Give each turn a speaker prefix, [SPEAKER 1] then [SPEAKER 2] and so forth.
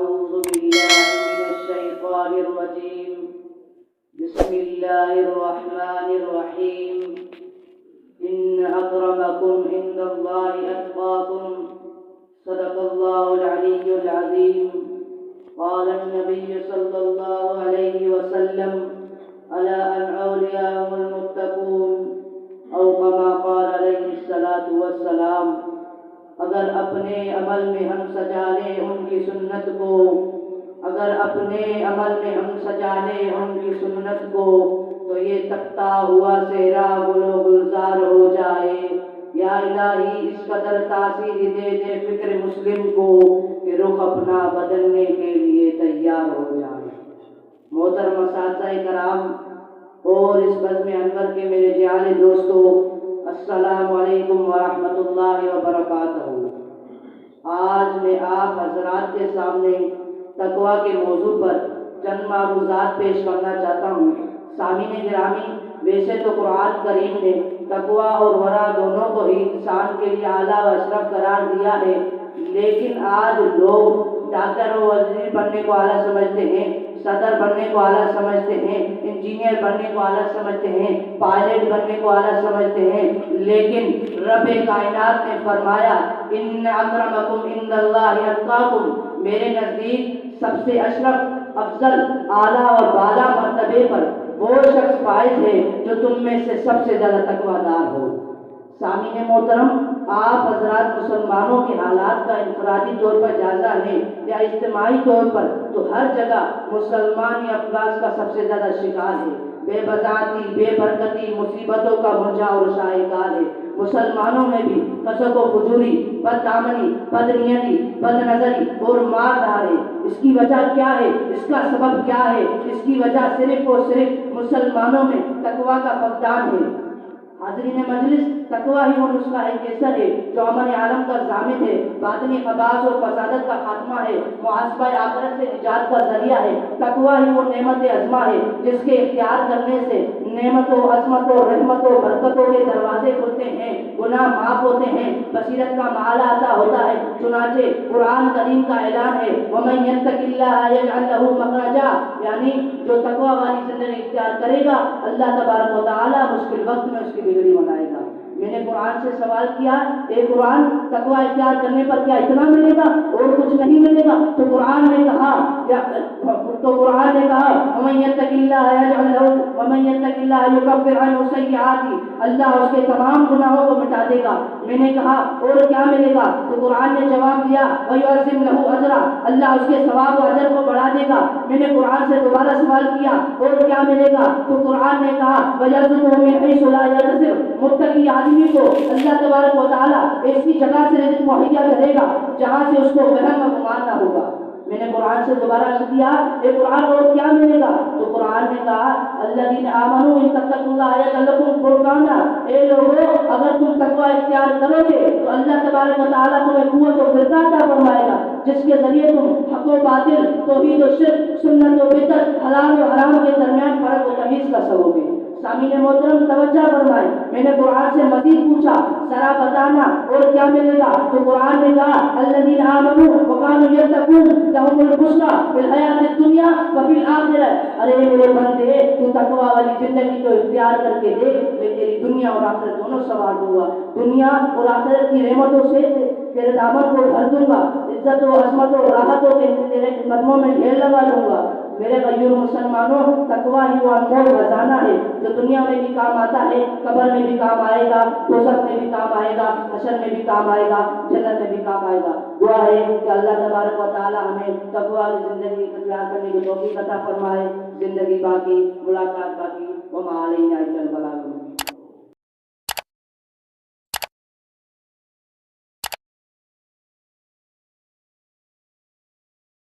[SPEAKER 1] أعوذ بالله من الشيطان الرجيم. بسم الله الرحمن الرحيم. إن أكرمكم عند الله أتقاكم. صدق الله العلي العظيم. قال النبي صلى الله عليه وسلم: ألا أن أولياءهم المتقون، أو كما قال عليه الصلاة والسلام. اگر اپنے عمل میں ہم سجا لیں ان کی سنت کو، اگر اپنے عمل میں ہم سجا لیں ان کی سنت کو، تو یہ تپتا ہوا صحرا گل و گلزار ہو جائے۔ یا الہی اس قدر تاثیر دے دے فکر مسلم کو کہ رخ اپنا بدلنے کے لیے تیار ہو جائے۔ محترم اساتذہ کرام اور اس بزم انور کے میرے جیالے دوستو، السلام علیکم ورحمۃ اللہ وبرکاتہ۔ آج میں آپ حضرات کے سامنے تقویٰ کے موضوع پر چند معروضات پیش کرنا چاہتا ہوں۔ سامعین گرامی، ویسے تو قرآن کریم نے تقویٰ اور ورع دونوں کو ہی انسان کے لیے اعلیٰ و اشرف قرار دیا ہے، لیکن آج لوگ ڈاکٹر و وزیر بننے کو اعلیٰ سمجھتے ہیں، صدر بننے کو اعلیٰ سمجھتے ہیں، انجینئر بننے کو اعلیٰ سمجھتے ہیں، پائلٹ بننے کو اعلیٰ سمجھتے ہیں، لیکن رب کائنات نے فرمایا: ان اکرمکم عند اللہ اتقاکم، میرے نزدیک سب سے اشرف، افضل، اعلیٰ اور بالا مرتبے پر وہ شخص فائز ہے جو تم میں سے سب سے زیادہ تقویٰ دار ہو۔ سامعین محترم، آپ حضرات مسلمانوں کے حالات کا انفرادی طور پر جائزہ لیں یا اجتماعی طور پر، تو ہر جگہ مسلمان یا افلاس کا سب سے زیادہ شکار ہے۔ بے بذاتی، بے برکتی، مصیبتوں کا منجا اور شاہکار ہے۔ مسلمانوں میں بھی فسق و فجوری، بددامنی، بدنیتی، بد نظری اور مار دھار ہے۔ اس کی وجہ کیا ہے؟ اس کا سبب کیا ہے؟ اس کی وجہ صرف اور صرف مسلمانوں میں تقویٰ کا فقدان ہے۔ حاضرین مجلس، تقویٰ ہی وہ نسخہ ہے، کیسر ہے جو امن عالم کا ضامن ہے، باطنی خباث اور فسادت کا خاتمہ ہے، محاسبہ آخرت سے نجات کا ذریعہ ہے۔ تقویٰ ہی وہ نعمت عظمہ ہے جس کے اختیار کرنے سے نعمتوں، عظمتوں، رحمتوں، برکتوں کے دروازے کھلتے ہیں، گناہ معاف ہوتے ہیں، بصیرت کا معالہ عطا ہوتا ہے۔ چنانچہ قرآن کریم کا اعلان ہے: وَمَن يَتَّقِ اللَّهَ يَجْعَل لَّهُ مَخْرَجًا، یعنی جو تقویٰ والی زندگی اختیار کرے گا، اللہ تبارک و تعالیٰ مشکل وقت میں اس کی بگڑی بنائے گا۔ میں نے قرآن سے سوال کیا: اے قرآن، تقویٰ اختیار کرنے پر کیا اتنا ملے گا اور کچھ نہیں ملے گا؟ تو قرآن نے کہا وَمَن يَتَّقِ اللَّهَ يَجْعَل لَّهُ وَمَن يَتَّقِ اللَّهَ يُكَفِّرْ عَنْهُ سَيِّئَاتِهِ، اللہ اس کے تمام گناہوں کو مٹا دے گا۔ میں نے کہا اور کیا ملے گا؟ تو قرآن نے جواب دیا وَيُعَظِّمْ لَهُ أَجْرًا، اللہ اس کے ثواب و اجر کو بڑھا دے گا۔ میں نے قرآن سے دوبارہ سوال کیا اور کیا ملے گا؟ تو قرآن نے کہا وَيَرْزُقْهُ مِنْ حَيْثُ لَا يَحْتَسِبُ، متقی آدمی کو اللہ تبارک و تعالیٰ ایسی جگہ سے رزق مہیا کرے گا جہاں سے اس کو وہم و گمان نہ ہوگا۔ میں نے قرآن سے دوبارہ کیا: اے قرآن، اور کیا ملے گا؟ تو قرآن نے کہا الذین آمنوا ان تتقوا اللہ یجعل لکم فرقانا، اے لوگوں، اگر تم تقویٰ اختیار کرو گے تو اللہ تبارک و تعالیٰ تمہیں قوت و فرقہ عطا فرمائے گا، جس کے ذریعے تم حق و باطل، توحید و شرک، سنت و بدعت، حلال و حرام کے درمیان فرق و تمیز کر سکو گے۔ سامعین محترم توجہ فرمائیں، میں نے قرآن سے مزید پوچھا ذرا بتانا اور کیا ملے گا؟ تو قرآن نے کہا الذین آمنوا وکانوا یتقون لہم البشریٰ فی الحیاۃ الدنیا وفی الآخرہ، ارے میرے بندے، تو تقویٰ والی زندگی کو اختیار کر کے دیکھ، میں تیری دنیا اور آخرت دونوں سوار دوں گا۔ دنیا اور آخرت کی رحمتوں سے تیرے دامن کو بھر دوں گا، عزت و عظمت و راحتوں کے تیرے قدموں میں ڈھیر لگا دوں گا۔ میرے غیور مسلمانوں، تقویٰ ہی وہ انمول خزانہ ہے جو دنیا میں بھی کام آتا ہے، قبر میں بھی کام آئے گا، دوزخ میں بھی کام آئے گا، حشر میں بھی کام آئے گا، جنت میں بھی کام آئے گا۔ دعا ہے کہ اللہ تبارک و تعالیٰ ہمیں تقویٰ کی زندگی اختیار کرنے کی توفیق عطا فرمائے۔ زندگی باقی، ملاقات باقی، وما علینا الا البلاغ۔